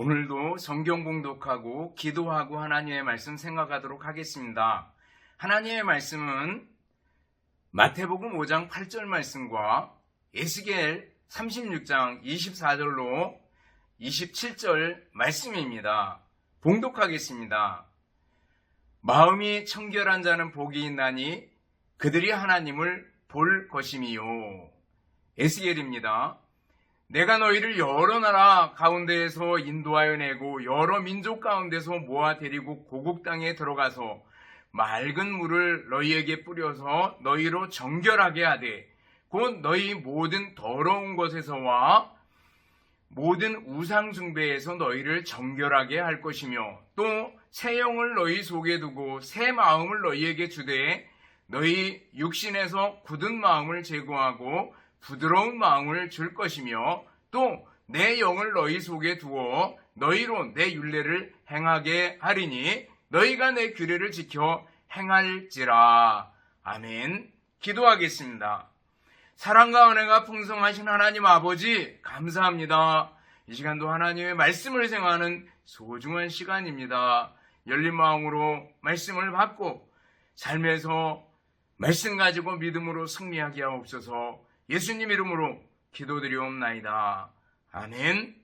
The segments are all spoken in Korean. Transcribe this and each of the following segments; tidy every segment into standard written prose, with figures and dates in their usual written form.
오늘도 성경 봉독하고 기도하고 하나님의 말씀 생각하도록 하겠습니다. 하나님의 말씀은 마태복음 5장 8절 말씀과 에스겔 36장 24절로 27절 말씀입니다. 봉독하겠습니다. 마음이 청결한 자는 복이 있나니 그들이 하나님을 볼 것임이요. 에스겔입니다. 내가 너희를 여러 나라 가운데에서 인도하여 내고 여러 민족 가운데서 모아 데리고 고국 땅에 들어가서 맑은 물을 너희에게 뿌려서 너희로 정결하게 하되 곧 너희 모든 더러운 것에서와 모든 우상 숭배에서 너희를 정결하게 할 것이며 또 새 영을 너희 속에 두고 새 마음을 너희에게 주되 너희 육신에서 굳은 마음을 제거하고 부드러운 마음을 줄 것이며 또 내 영을 너희 속에 두어 너희로 내 율례를 행하게 하리니 너희가 내 규례를 지켜 행할지라. 아멘. 기도하겠습니다. 사랑과 은혜가 풍성하신 하나님 아버지 감사합니다. 이 시간도 하나님의 말씀을 생각하는 소중한 시간입니다. 열린 마음으로 말씀을 받고 삶에서 말씀 가지고 믿음으로 승리하게 하옵소서. 예수님 이름으로 기도드리옵나이다. 아멘.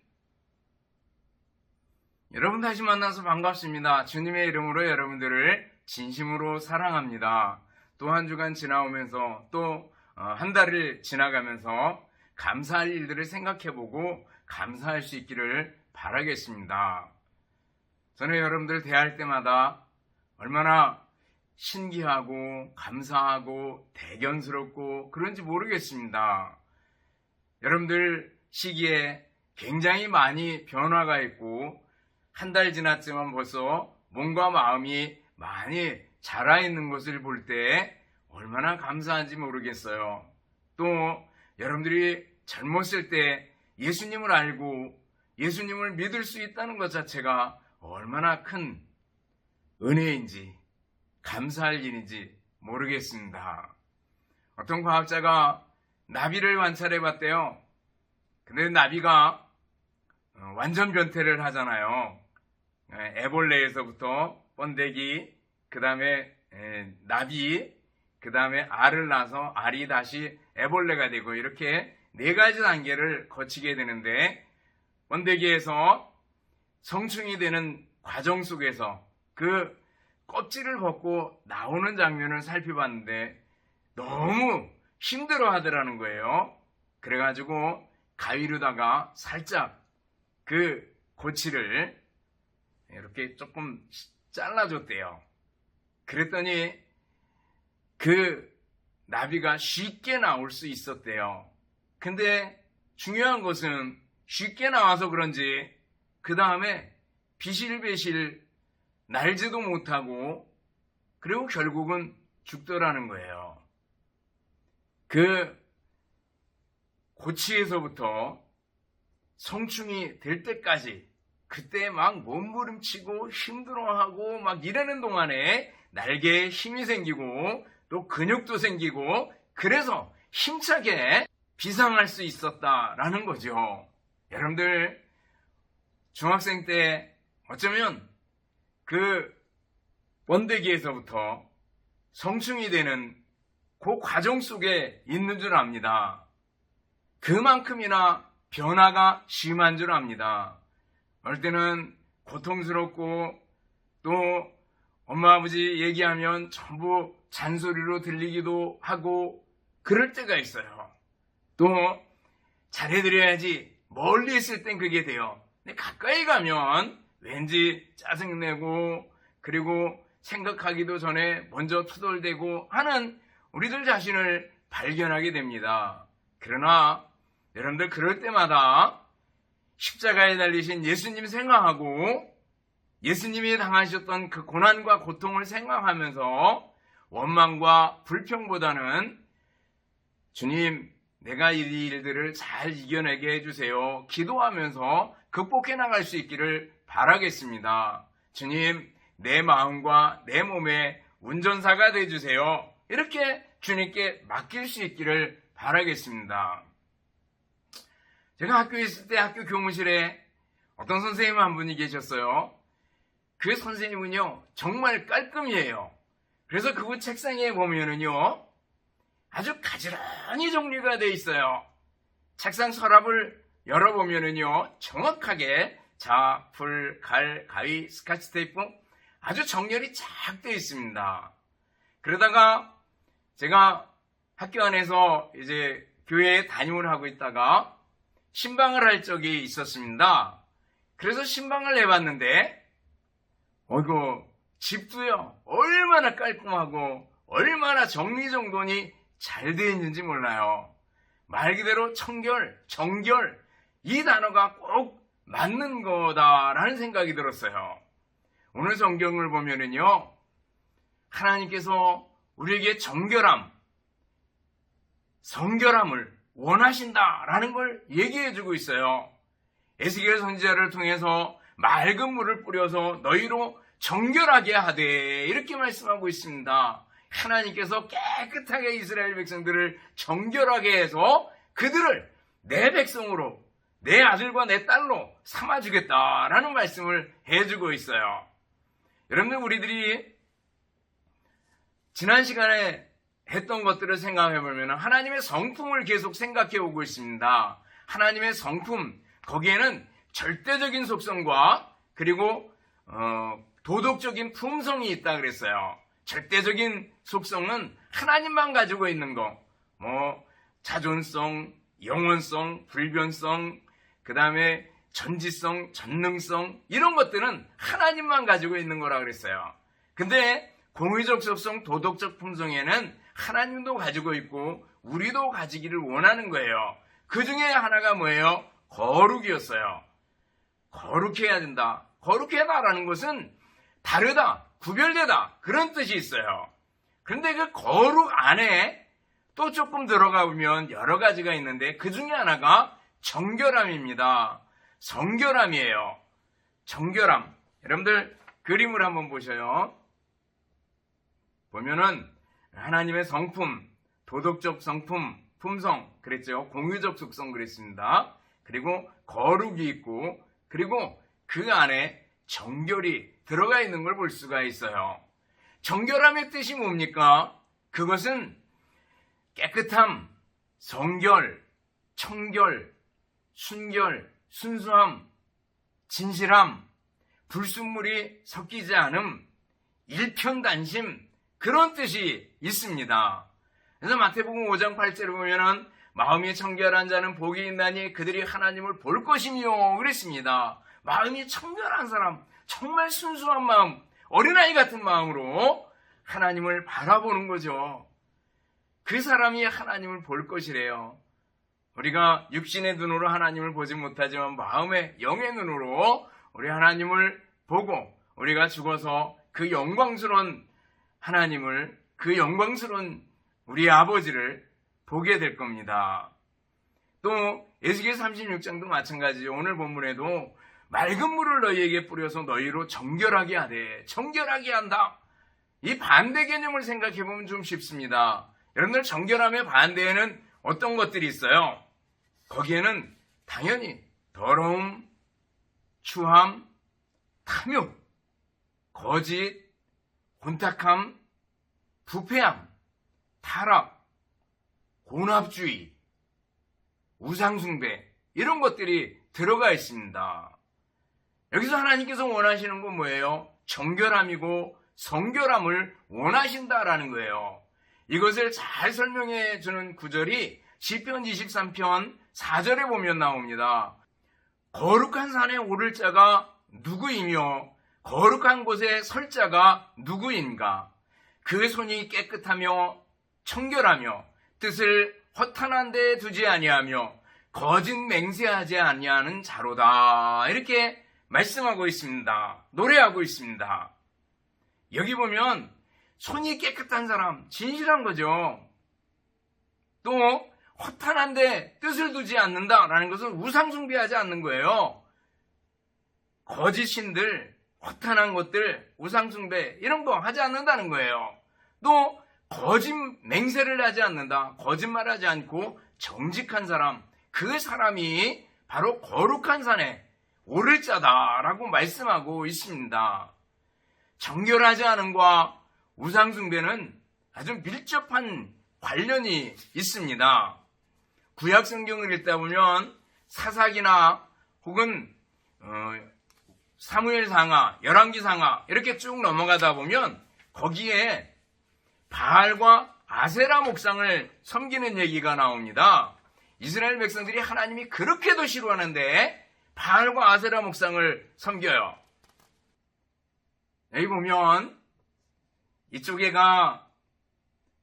여러분 다시 만나서 반갑습니다. 주님의 이름으로 여러분들을 진심으로 사랑합니다. 또 한 주간 지나오면서 또 한 달을 지나가면서 감사할 일들을 생각해보고 감사할 수 있기를 바라겠습니다. 저는 여러분들 대할 때마다 얼마나 신기하고 감사하고 대견스럽고 그런지 모르겠습니다. 여러분들 시기에 굉장히 많이 변화가 있고 한 달 지났지만 벌써 몸과 마음이 많이 자라있는 것을 볼 때 얼마나 감사한지 모르겠어요. 또 여러분들이 젊었을 때 예수님을 알고 예수님을 믿을 수 있다는 것 자체가 얼마나 큰 은혜인지 감사할 일인지 모르겠습니다. 어떤 과학자가 나비를 관찰해 봤대요. 근데 나비가 완전 변태를 하잖아요. 애벌레에서부터 번데기, 그 다음에 나비, 그 다음에 알을 낳아서 알이 다시 애벌레가 되고 이렇게 4가지 단계를 거치게 되는데 번데기에서 성충이 되는 과정 속에서 그 껍질을 벗고 나오는 장면을 살펴봤는데 너무 힘들어 하더라는 거예요. 그래가지고 가위로다가 살짝 그 고치를 이렇게 조금 잘라줬대요. 그랬더니 그 나비가 쉽게 나올 수 있었대요. 근데 중요한 것은 쉽게 나와서 그런지 그 다음에 비실비실 날지도 못하고 그리고 결국은 죽더라는 거예요. 그 고치에서부터 성충이 될 때까지 그때 막 몸부림치고 힘들어하고 막 이러는 동안에 날개에 힘이 생기고 또 근육도 생기고 그래서 힘차게 비상할 수 있었다라는 거죠. 여러분들 중학생 때 어쩌면 그 번데기에서부터 성충이 되는 그 과정 속에 있는 줄 압니다. 그만큼이나 변화가 심한 줄 압니다. 어릴 때는 고통스럽고 또 엄마 아버지 얘기하면 전부 잔소리로 들리기도 하고 그럴 때가 있어요. 또 잘해드려야지 멀리 있을 땐 그게 돼요. 근데 가까이 가면 왠지 짜증내고 그리고 생각하기도 전에 먼저 투덜대고 하는 우리들 자신을 발견하게 됩니다. 그러나 여러분들 그럴 때마다 십자가에 달리신 예수님 생각하고 예수님이 당하셨던 그 고난과 고통을 생각하면서 원망과 불평보다는 주님 내가 이 일들을 잘 이겨내게 해주세요. 기도하면서 극복해 나갈 수 있기를 바라겠습니다. 주님 내 마음과 내 몸의 운전사가 되어주세요. 이렇게 주님께 맡길 수 있기를 바라겠습니다. 제가 학교에 있을 때 학교 교무실에 어떤 선생님 한 분이 계셨어요. 그 선생님은요, 정말 깔끔해요. 그래서 그분 책상에 보면은요, 아주 가지런히 정리가 돼 있어요. 책상 서랍을 열어보면은요, 정확하게 자, 풀, 갈, 가위, 스카치 테이프 아주 정렬이 쫙 돼 있습니다. 그러다가 제가 학교 안에서 이제 교회에 담임을 하고 있다가 신방을 할 적이 있었습니다. 그래서 신방을 해봤는데, 어이구, 집도요, 얼마나 깔끔하고 얼마나 정리정돈이 잘 되어 있는지 몰라요. 말 그대로 청결, 정결, 이 단어가 꼭 맞는 거다라는 생각이 들었어요. 오늘 성경을 보면은요, 하나님께서 우리에게 정결함, 성결함을 원하신다라는 걸 얘기해주고 있어요. 에스겔 선지자를 통해서 맑은 물을 뿌려서 너희로 정결하게 하되 이렇게 말씀하고 있습니다. 하나님께서 깨끗하게 이스라엘 백성들을 정결하게 해서 그들을 내 백성으로, 내 아들과 내 딸로 삼아주겠다라는 말씀을 해주고 있어요. 여러분들, 우리들이 지난 시간에 했던 것들을 생각해보면 하나님의 성품을 계속 생각해 오고 있습니다. 하나님의 성품, 거기에는 절대적인 속성과 그리고 도덕적인 품성이 있다 그랬어요. 절대적인 속성은 하나님만 가지고 있는 거, 자존성, 영원성, 불변성, 그 다음에 전지성, 전능성, 이런 것들은 하나님만 가지고 있는 거라 그랬어요. 근데 공의적 속성, 도덕적 품성에는 하나님도 가지고 있고 우리도 가지기를 원하는 거예요. 그 중에 하나가 뭐예요? 거룩이었어요. 거룩해야 된다. 거룩해다라는 것은 다르다, 구별되다, 그런 뜻이 있어요. 그런데 그 거룩 안에 또 조금 들어가 보면 여러 가지가 있는데 그 중에 하나가 정결함입니다. 성결함이에요. 정결함. 여러분들 그림을 한번 보셔요. 보면은 하나님의 성품, 도덕적 성품, 품성 그랬죠. 공유적 속성 그랬습니다. 그리고 거룩이 있고 그리고 그 안에 정결이 들어가 있는 걸 볼 수가 있어요. 정결함의 뜻이 뭡니까? 그것은 깨끗함, 성결, 청결, 순결, 순수함, 진실함, 불순물이 섞이지 않음, 일편단심, 그런 뜻이 있습니다. 그래서 마태복음 5장 8절을 보면은 마음이 청결한 자는 복이 있나니 그들이 하나님을 볼 것이며 그랬습니다. 마음이 청결한 사람, 정말 순수한 마음, 어린아이 같은 마음으로 하나님을 바라보는 거죠. 그 사람이 하나님을 볼 것이래요. 우리가 육신의 눈으로 하나님을 보지 못하지만 마음의 영의 눈으로 우리 하나님을 보고 우리가 죽어서 그 영광스러운 하나님을, 그 영광스러운 우리 아버지를 보게 될 겁니다. 또 에스겔 36장도 마찬가지죠. 오늘 본문에도 맑은 물을 너희에게 뿌려서 너희로 정결하게 하되, 정결하게 한다. 이 반대 개념을 생각해 보면 좀 쉽습니다. 여러분들, 정결함의 반대에는 어떤 것들이 있어요? 거기에는 당연히 더러움, 추함, 탐욕, 거짓, 혼탁함, 부패함, 타락, 혼합주의, 우상숭배, 이런 것들이 들어가 있습니다. 여기서 하나님께서 원하시는 건 뭐예요? 정결함이고 성결함을 원하신다라는 거예요. 이것을 잘 설명해 주는 구절이 시편 23편 4절에 보면 나옵니다. 거룩한 산에 오를 자가 누구이며 거룩한 곳에 설 자가 누구인가? 그 손이 깨끗하며 청결하며 뜻을 허탄한 데 두지 아니하며 거짓 맹세하지 아니하는 자로다. 이렇게 말씀하고 있습니다. 노래하고 있습니다. 여기 보면 손이 깨끗한 사람, 진실한 거죠. 또 허탄한데 뜻을 두지 않는다라는 것은 우상숭배하지 않는 거예요. 거짓신들, 허탄한 것들, 우상숭배 이런 거 하지 않는다는 거예요. 또 거짓 맹세를 하지 않는다. 거짓말하지 않고 정직한 사람, 그 사람이 바로 거룩한 산에 오를 자다라고 말씀하고 있습니다. 정결하지 않음과 우상숭배는 아주 밀접한 관련이 있습니다. 구약 성경을 읽다 보면 사사기나 혹은 사무엘상하, 열왕기상하 이렇게 쭉 넘어가다 보면 거기에 바알과 아세라 목상을 섬기는 얘기가 나옵니다. 이스라엘 백성들이 하나님이 그렇게도 싫어하는데 바알과 아세라 목상을 섬겨요. 여기 보면 이쪽에가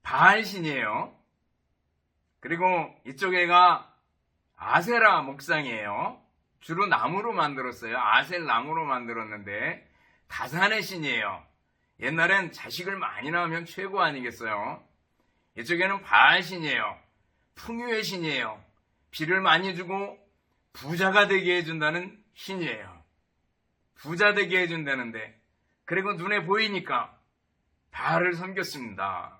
바알 신이에요. 그리고 이쪽에가 아세라 목상이에요. 주로 나무로 만들었어요. 아셀 나무로 만들었는데 다산의 신이에요. 옛날엔 자식을 많이 낳으면 최고 아니겠어요? 이쪽에는 바알 신이에요. 풍요의 신이에요. 비를 많이 주고 부자가 되게 해준다는 신이에요. 부자 되게 해준다는데 그리고 눈에 보이니까 바알을 섬겼습니다.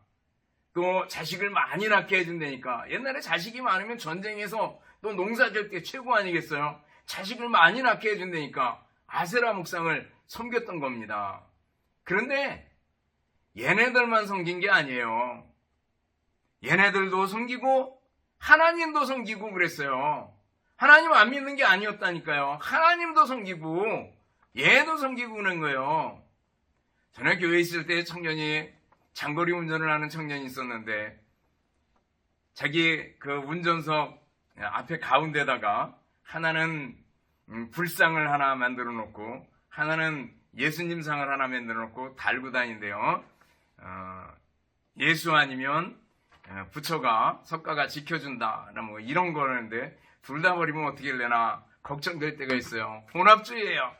또 자식을 많이 낳게 해준다니까 옛날에 자식이 많으면 전쟁에서 또 농사질 때 최고 아니겠어요? 자식을 많이 낳게 해준다니까 아세라 목상을 섬겼던 겁니다. 그런데 얘네들만 섬긴 게 아니에요. 얘네들도 섬기고 하나님도 섬기고 그랬어요. 하나님 안 믿는 게 아니었다니까요. 하나님도 섬기고 얘도 섬기고 그런 거예요. 전에 교회에 있을 때 청년이 장거리 운전을 하는 청년이 있었는데 자기 그 운전석 앞에 가운데다가 하나는 불상을 하나 만들어 놓고 하나는 예수님 상을 하나 만들어 놓고 달고 다닌대요. 예수 아니면 부처가 석가가 지켜준다 뭐 이런 거라는데 둘 다 버리면 어떻게 되나 걱정될 때가 있어요. 혼합주의예요.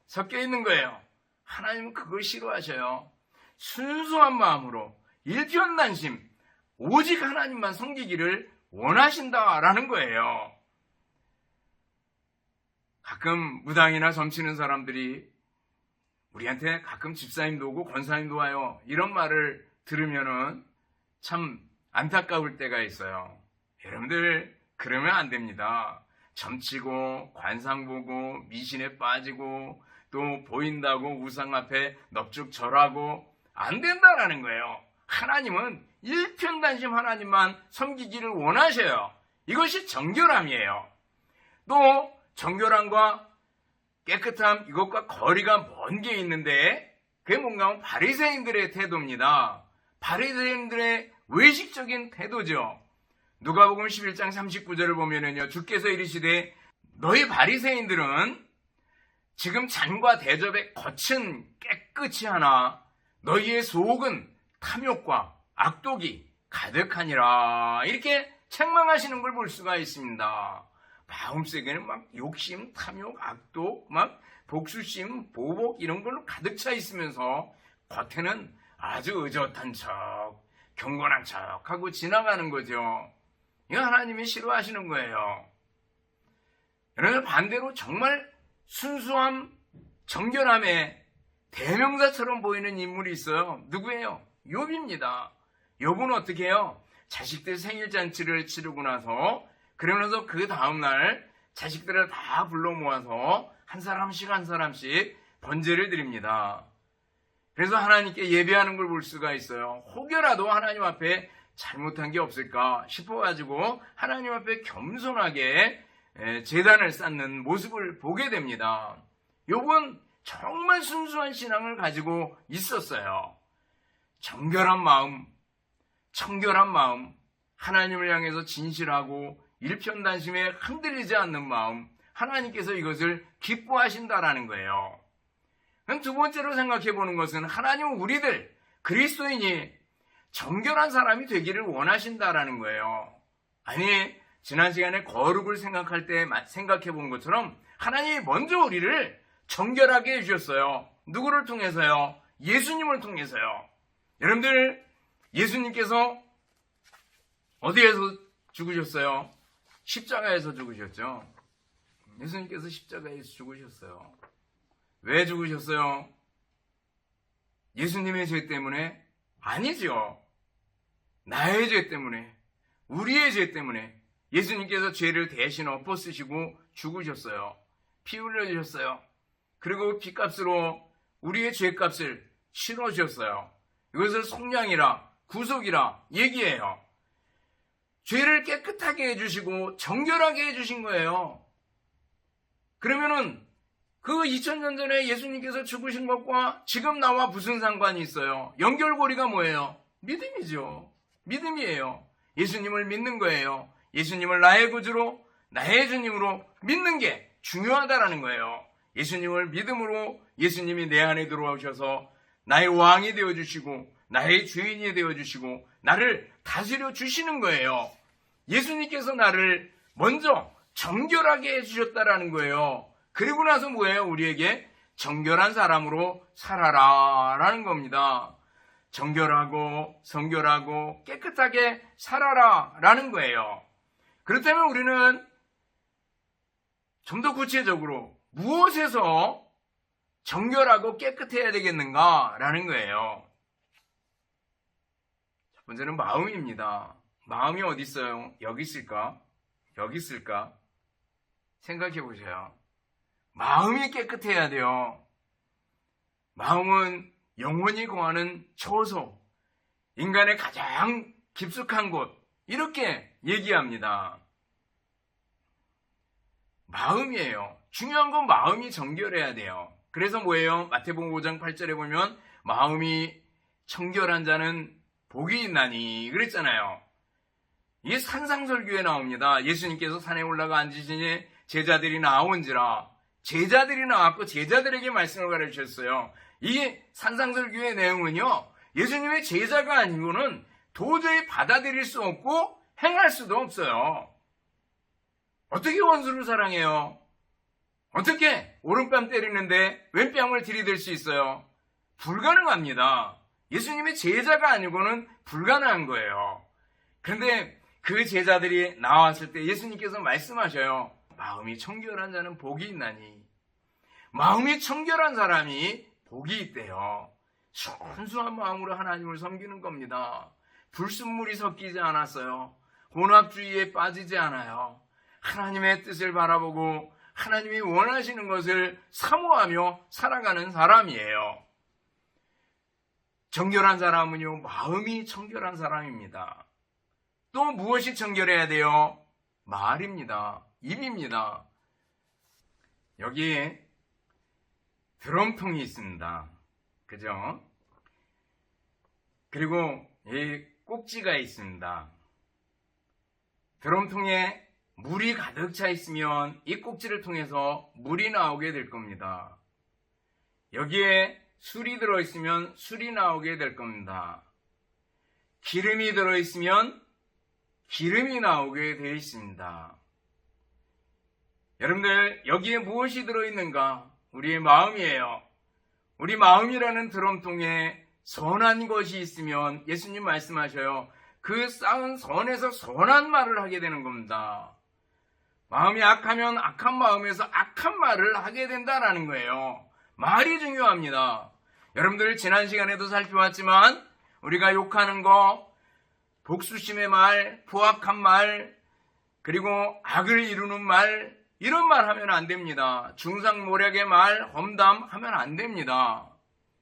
섞여 있는 거예요. 하나님은 그걸 싫어하셔요. 순수한 마음으로 일편단심 오직 하나님만 섬기기를 원하신다라는 거예요. 가끔 무당이나 점치는 사람들이 우리한테 가끔 집사님도 오고 권사님도 와요. 이런 말을 들으면은 참 안타까울 때가 있어요. 여러분들 그러면 안 됩니다. 점치고 관상 보고 미신에 빠지고 또 보인다고 우상 앞에 넙죽 절하고 안 된다라는 거예요. 하나님은 일편단심 하나님만 섬기기를 원하셔요. 이것이 정결함이에요. 또 정결함과 깨끗함 이것과 거리가 먼 게 있는데 그게 뭔가 하면 바리새인들의 태도입니다. 바리새인들의 외식적인 태도죠. 누가복음 11장 39절을 보면은요. 주께서 이르시되 너희 바리새인들은 지금 잔과 대접에 겉은 깨끗이 하나 너희의 속은 탐욕과 악독이 가득하니라 이렇게 책망하시는 걸 볼 수가 있습니다. 마음속에는 막 욕심, 탐욕, 악독, 막 복수심, 보복 이런 걸로 가득 차 있으면서 겉에는 아주 의젓한 척, 경건한 척 하고 지나가는 거죠. 이거 하나님이 싫어하시는 거예요. 여러분 반대로 정말 순수함, 정결함의 대명사처럼 보이는 인물이 있어요. 누구예요? 욥입니다. 욥은 어떻게 해요? 자식들 생일잔치를 치르고 나서 그러면서 그 다음날 자식들을 다 불러 모아서 한 사람씩 번제를 드립니다. 그래서 하나님께 예배하는 걸 볼 수가 있어요. 혹여라도 하나님 앞에 잘못한 게 없을까 싶어가지고 하나님 앞에 겸손하게 제단을 쌓는 모습을 보게 됩니다. 욥은 정말 순수한 신앙을 가지고 있었어요. 정결한 마음, 청결한 마음, 하나님을 향해서 진실하고 일편단심에 흔들리지 않는 마음, 하나님께서 이것을 기뻐하신다라는 거예요. 두 번째로 생각해 보는 것은 하나님은 우리들 그리스도인이 정결한 사람이 되기를 원하신다라는 거예요. 아니 지난 시간에 거룩을 생각할 때 생각해 본 것처럼 하나님이 먼저 우리를 정결하게 해주셨어요. 누구를 통해서요? 예수님을 통해서요. 여러분들 예수님께서 어디에서 죽으셨어요? 십자가에서 죽으셨죠. 예수님께서 십자가에서 죽으셨어요. 왜 죽으셨어요? 예수님의 죄 때문에? 아니죠. 나의 죄 때문에, 우리의 죄 때문에 예수님께서 죄를 대신 엎어 쓰시고 죽으셨어요. 피 흘려주셨어요. 그리고 피값으로 우리의 죄값을 치러주셨어요. 이것을 속량이라 구속이라 얘기해요. 죄를 깨끗하게 해주시고 정결하게 해주신 거예요. 그러면은 그 2000년 전에 예수님께서 죽으신 것과 지금 나와 무슨 상관이 있어요? 연결고리가 뭐예요? 믿음이죠. 믿음이에요. 예수님을 믿는 거예요. 예수님을 나의 구주로, 나의 주님으로 믿는 게 중요하다라는 거예요. 예수님을 믿음으로 예수님이 내 안에 들어오셔서 나의 왕이 되어주시고 나의 주인이 되어주시고 나를 다스려 주시는 거예요. 예수님께서 나를 먼저 정결하게 해주셨다라는 거예요. 그리고 나서 뭐예요? 우리에게 정결한 사람으로 살아라라는 겁니다. 정결하고 성결하고 깨끗하게 살아라라는 거예요. 그렇다면 우리는 좀 더 구체적으로 무엇에서 정결하고 깨끗해야 되겠는가라는 거예요. 첫 번째는 마음입니다. 마음이 어디 있어요? 여기 있을까? 여기 있을까? 생각해 보세요. 마음이 깨끗해야 돼요. 마음은 영혼이 거하는 처소, 인간의 가장 깊숙한 곳, 이렇게 얘기합니다. 마음이에요. 중요한 건 마음이 정결해야 돼요. 그래서 뭐예요? 마태복음 5장 8절에 보면 마음이 청결한 자는 복이 있나니 그랬잖아요. 이게 산상설교에 나옵니다. 예수님께서 산에 올라가 앉으시니 제자들이 나온지라. 제자들이 나왔고 제자들에게 말씀을 가르치셨어요. 이 산상설교의 내용은요, 예수님의 제자가 아니고는 도저히 받아들일 수 없고 행할 수도 없어요. 어떻게 원수를 사랑해요? 어떻게 오른뺨 때리는데 왼뺨을 들이댈 수 있어요? 불가능합니다. 예수님의 제자가 아니고는 불가능한 거예요. 그런데 그 제자들이 나왔을 때 예수님께서 말씀하셔요. 마음이 청결한 자는 복이 있나니. 마음이 청결한 사람이 복이 있대요. 순수한 마음으로 하나님을 섬기는 겁니다. 불순물이 섞이지 않았어요. 혼합주의에 빠지지 않아요. 하나님의 뜻을 바라보고 하나님이 원하시는 것을 사모하며 살아가는 사람이에요. 정결한 사람은요, 마음이 청결한 사람입니다. 또 무엇이 청결해야 돼요? 말입니다. 입입니다. 여기에 드럼통이 있습니다. 그죠? 그리고 이 꼭지가 있습니다. 드럼통에 물이 가득 차 있으면 이 꼭지를 통해서 물이 나오게 될 겁니다. 여기에 술이 들어있으면 술이 나오게 될 겁니다. 기름이 들어있으면 기름이 나오게 되어 있습니다. 여러분들, 여기에 무엇이 들어있는가? 우리의 마음이에요. 우리 마음이라는 드럼통에 선한 것이 있으면 예수님 말씀하셔요. 그 쌓은 선에서 선한 말을 하게 되는 겁니다. 마음이 악하면 악한 마음에서 악한 말을 하게 된다는 거예요. 말이 중요합니다. 여러분들 지난 시간에도 살펴봤지만 우리가 욕하는 거, 복수심의 말, 포악한 말, 그리고 악을 이루는 말, 이런 말 하면 안 됩니다. 중상모략의 말, 험담 하면 안 됩니다.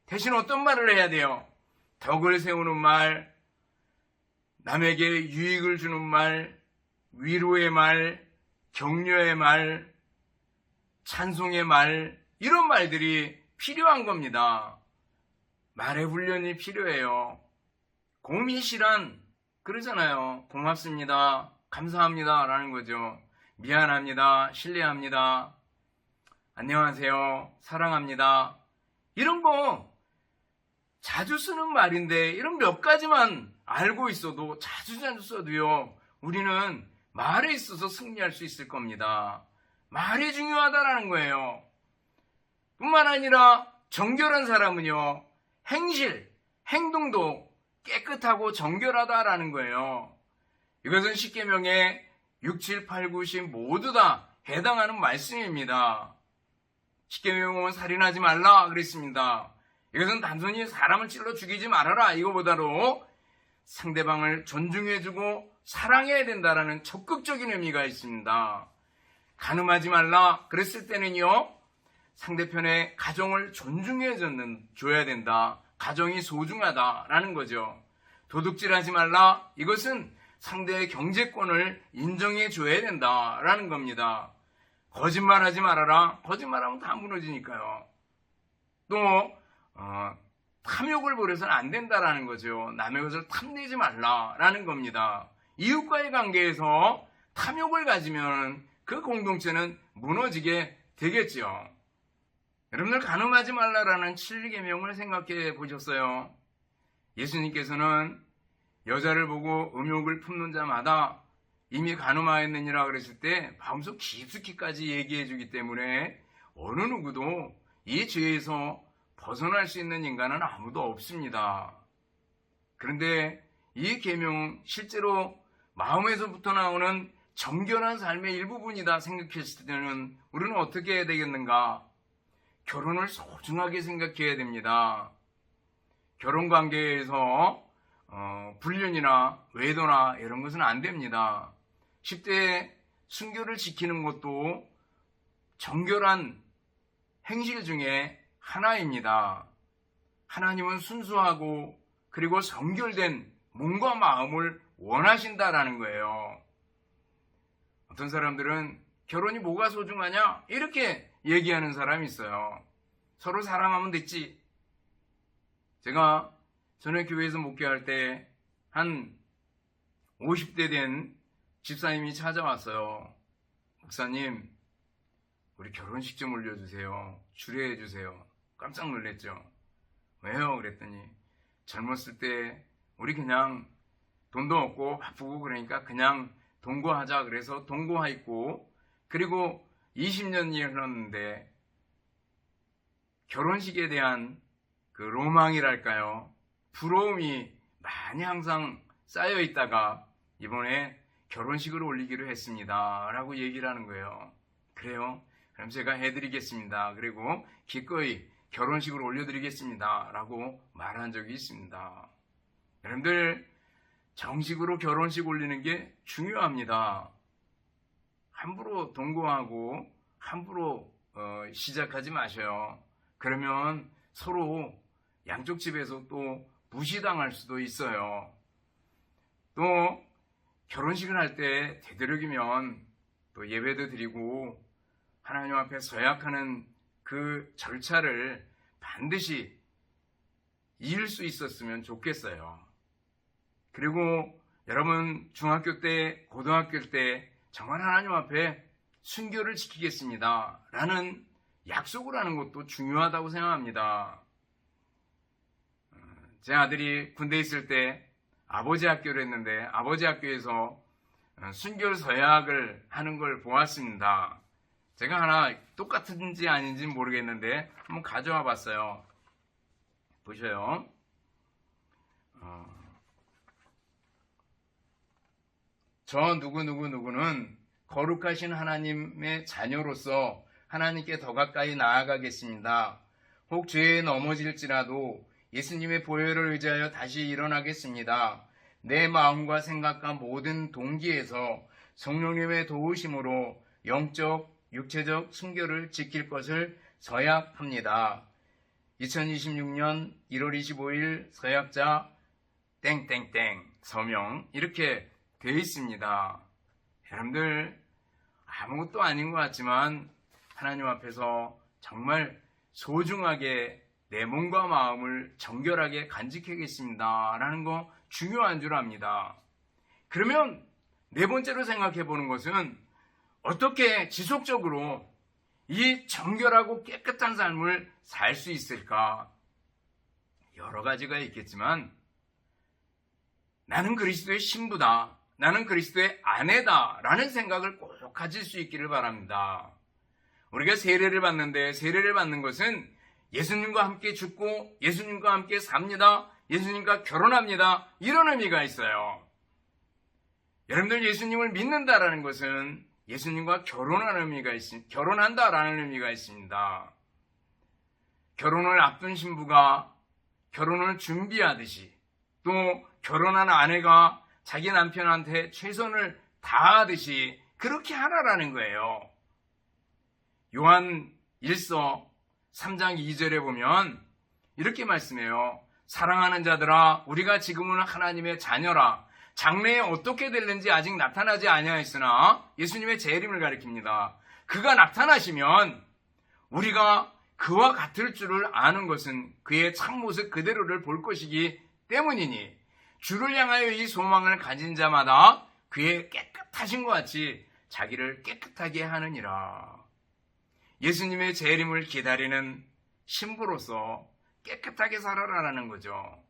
대신 어떤 말을 해야 돼요? 덕을 세우는 말, 남에게 유익을 주는 말, 위로의 말, 격려의 말, 찬송의 말, 이런 말들이 필요한 겁니다. 말의 훈련이 필요해요. 고미실한, 그러잖아요. 고맙습니다, 감사합니다 라는 거죠. 미안합니다, 신뢰합니다, 안녕하세요, 사랑합니다, 이런 거 자주 쓰는 말인데 이런 몇 가지만 알고 있어도 자주 써도요, 우리는 말에 있어서 승리할 수 있을 겁니다. 말이 중요하다라는 거예요. 뿐만 아니라 정결한 사람은요, 행실, 행동도 깨끗하고 정결하다라는 거예요. 이것은 십계명에 6, 7, 8, 9, 10 모두 다 해당하는 말씀입니다. 십계명은 살인하지 말라 그랬습니다. 이것은 단순히 사람을 찔러 죽이지 말아라 이거보다도 상대방을 존중해주고 사랑해야 된다라는 적극적인 의미가 있습니다. 간음하지 말라 그랬을 때는요, 상대편의 가정을 존중해 줘야 된다. 가정이 소중하다라는 거죠. 도둑질하지 말라, 이것은 상대의 경제권을 인정해 줘야 된다라는 겁니다. 거짓말하지 말아라, 거짓말하면 다 무너지니까요. 또 탐욕을 버려서는 안 된다라는 거죠. 남의 것을 탐내지 말라라는 겁니다. 이웃과의 관계에서 탐욕을 가지면 그 공동체는 무너지게 되겠죠. 여러분들, 간음하지 말라라는 7계명을 생각해 보셨어요? 예수님께서는 여자를 보고 음욕을 품는 자마다 이미 간음하였느니라 그랬을 때 마음속 깊숙이까지 얘기해 주기 때문에 어느 누구도 이 죄에서 벗어날 수 있는 인간은 아무도 없습니다. 그런데 이 계명, 실제로 마음에서부터 나오는 정결한 삶의 일부분이다 생각했을 때는 우리는 어떻게 해야 되겠는가? 결혼을 소중하게 생각해야 됩니다. 결혼 관계에서 불륜이나 외도나 이런 것은 안 됩니다. 10대 순교를 지키는 것도 정결한 행실 중에 하나입니다. 하나님은 순수하고 그리고 정결된 몸과 마음을 원하신다라는 거예요. 어떤 사람들은 결혼이 뭐가 소중하냐? 이렇게 얘기하는 사람이 있어요. 서로 사랑하면 됐지. 제가 전에 교회에서 목회할 때 한 50대 된 집사님이 찾아왔어요. 목사님, 우리 결혼식 좀 올려주세요. 주례해 주세요. 깜짝 놀랐죠. 왜요? 그랬더니 젊었을 때 우리 그냥 돈도 없고 바쁘고 그러니까 그냥 동거하자 그래서 동거했고, 그리고 20년이 흘렀는데 결혼식에 대한 그 로망이랄까요? 부러움이 많이 항상 쌓여 있다가 이번에 결혼식을 올리기로 했습니다. 라고 얘기를 하는 거예요. 그래요? 그럼 제가 해드리겠습니다. 그리고 기꺼이 결혼식을 올려드리겠습니다. 라고 말한 적이 있습니다. 여러분들, 정식으로 결혼식 올리는 게 중요합니다. 함부로 동거하고 함부로 시작하지 마셔요. 그러면 서로 양쪽 집에서 또 무시당할 수도 있어요. 또 결혼식을 할 때 되도록이면 또 예배도 드리고 하나님 앞에 서약하는 그 절차를 반드시 이을 수 있었으면 좋겠어요. 그리고 여러분, 중학교 때, 고등학교 때 정말 하나님 앞에 순교를 지키겠습니다 라는 약속을 하는 것도 중요하다고 생각합니다. 제 아들이 군대에 있을 때 아버지 학교를 했는데 아버지 학교에서 순교 서약을 하는 걸 보았습니다. 제가 하나 똑같은지 아닌지 모르겠는데 한번 가져와 봤어요. 보셔요. 저 누구누구는 거룩하신 하나님의 자녀로서 하나님께 더 가까이 나아가겠습니다. 혹 죄에 넘어질지라도 예수님의 보혈을 의지하여 다시 일어나겠습니다. 내 마음과 생각과 모든 동기에서 성령님의 도우심으로 영적, 육체적 순교를 지킬 것을 서약합니다. 2026년 1월 25일 서약자 땡땡땡 서명, 이렇게 되어 있습니다. 여러분들, 아무것도 아닌 것 같지만 하나님 앞에서 정말 소중하게 내 몸과 마음을 정결하게 간직하겠습니다 라는 거 중요한 줄 압니다. 그러면 네 번째로 생각해 보는 것은 어떻게 지속적으로 이 정결하고 깨끗한 삶을 살 수 있을까? 여러 가지가 있겠지만 나는 그리스도의 신부다, 나는 그리스도의 아내다 라는 생각을 꼭 가질 수 있기를 바랍니다. 우리가 세례를 받는데, 세례를 받는 것은 예수님과 함께 죽고 예수님과 함께 삽니다, 예수님과 결혼합니다, 이런 의미가 있어요. 여러분들, 예수님을 믿는다라는 것은 예수님과 결혼하는 의미가 있습니다. 결혼한다라는 의미가 있습니다. 결혼을 앞둔 신부가 결혼을 준비하듯이, 또 결혼한 아내가 자기 남편한테 최선을 다하듯이 그렇게 하라라는 거예요. 요한 1서 3장 2절에 보면 이렇게 말씀해요. 사랑하는 자들아, 우리가 지금은 하나님의 자녀라. 장래에 어떻게 될는지 아직 나타나지 아니하였으나, 예수님의 재림을 가리킵니다. 그가 나타나시면 우리가 그와 같을 줄을 아는 것은 그의 참모습 그대로를 볼 것이기 때문이니, 주를 향하여 이 소망을 가진 자마다 그의 깨끗하신 것 같이 자기를 깨끗하게 하느니라. 예수님의 재림을 기다리는 신부로서 깨끗하게 살아라라는 거죠.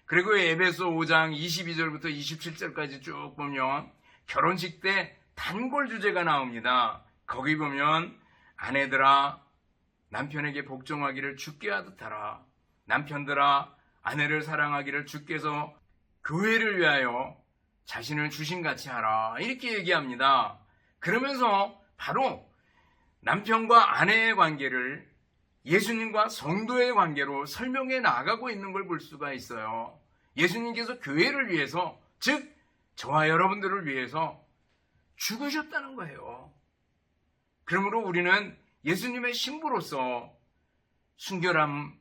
그리고 에베소 5장 22절부터 27절까지 쭉 보면 결혼식 때 단골 주제가 나옵니다. 거기 보면 아내들아 남편에게 복종하기를 주께 하듯 하라. 남편들아 아내를 사랑하기를 주께서 교회를 위하여 자신을 주신같이 하라. 이렇게 얘기합니다. 그러면서 바로 남편과 아내의 관계를 예수님과 성도의 관계로 설명해 나가고 있는 걸 볼 수가 있어요. 예수님께서 교회를 위해서, 즉 저와 여러분들을 위해서 죽으셨다는 거예요. 그러므로 우리는 예수님의 신부로서 순결함,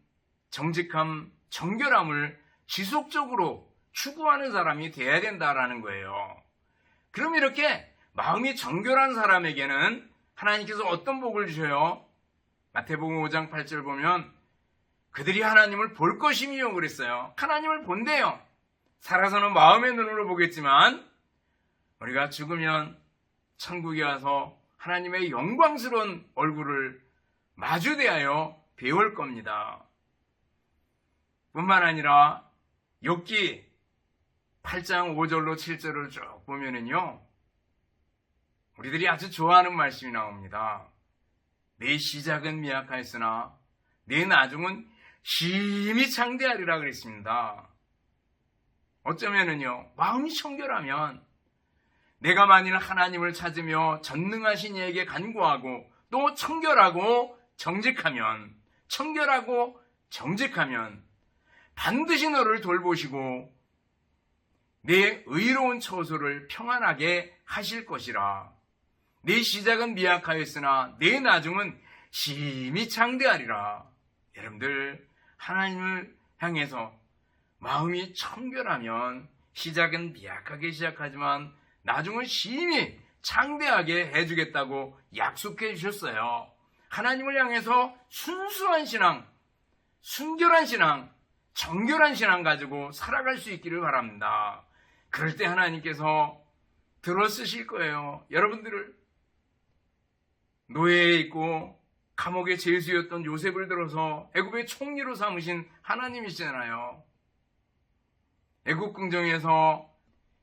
정직함, 정결함을 지속적으로 추구하는 사람이 되어야 된다라는 거예요. 그럼 이렇게 마음이 정결한 사람에게는 하나님께서 어떤 복을 주셔요? 마태복음 5장 8절 보면 그들이 하나님을 볼 것이며 그랬어요. 하나님을 본대요. 살아서는 마음의 눈으로 보겠지만 우리가 죽으면 천국에 와서 하나님의 영광스러운 얼굴을 마주대하여 배울 겁니다. 뿐만 아니라 욥기 8장 5절로 7절을 쭉 보면은요, 우리들이 아주 좋아하는 말씀이 나옵니다. 내 시작은 미약하였으나 내 나중은 심히 창대하리라 그랬습니다. 어쩌면은요, 마음이 청결하면 내가 만일 하나님을 찾으며 전능하신 이에게 간구하고 또 청결하고 정직하면 반드시 너를 돌보시고 내 의로운 처소를 평안하게 하실 것이라. 내 시작은 미약하였으나 내 나중은 심히 창대하리라. 여러분들, 하나님을 향해서 마음이 청결하면 시작은 미약하게 시작하지만 나중은 심히 창대하게 해주겠다고 약속해 주셨어요. 하나님을 향해서 순수한 신앙, 순결한 신앙, 정결한 신앙 가지고 살아갈 수 있기를 바랍니다. 그럴 때 하나님께서 들어쓰실 거예요. 여러분들을 노예에 있고 감옥의 죄수였던 요셉을 들어서 애굽의 총리로 삼으신 하나님이시잖아요. 애굽 궁정에서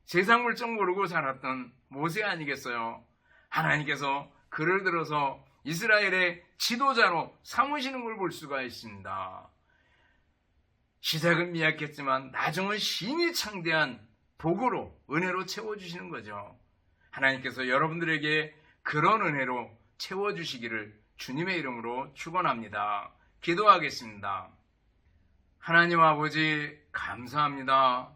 세상 물정 모르고 살았던 모세 아니겠어요? 하나님께서 그를 들어서 이스라엘의 지도자로 삼으시는 걸 볼 수가 있습니다. 시작은 미약했지만 나중은 심히 창대한 복으로, 은혜로 채워주시는 거죠. 하나님께서 여러분들에게 그런 은혜로 채워주시기를 주님의 이름으로 축원합니다. 기도하겠습니다. 하나님 아버지, 감사합니다.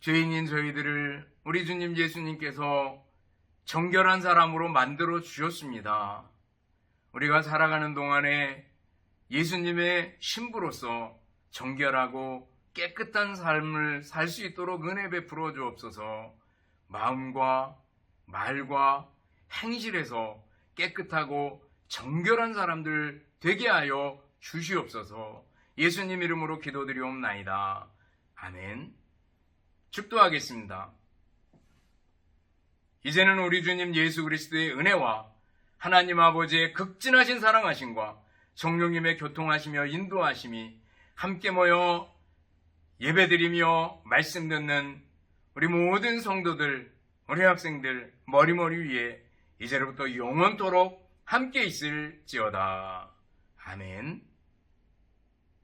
죄인인 저희들을 우리 주님 예수님께서 정결한 사람으로 만들어 주셨습니다. 우리가 살아가는 동안에 예수님의 신부로서 정결하고 깨끗한 삶을 살 수 있도록 은혜 베풀어 주옵소서. 마음과 말과 행실에서 깨끗하고 정결한 사람들 되게 하여 주시옵소서. 예수님 이름으로 기도드리옵나이다. 아멘. 축도하겠습니다. 이제는 우리 주님 예수 그리스도의 은혜와 하나님 아버지의 극진하신 사랑하심과 성령님의 교통하시며 인도하심이 함께 모여 예배드리며 말씀 듣는 우리 모든 성도들, 우리 학생들 머리머리 위에 이제로부터 영원토록 함께 있을지어다. 아멘.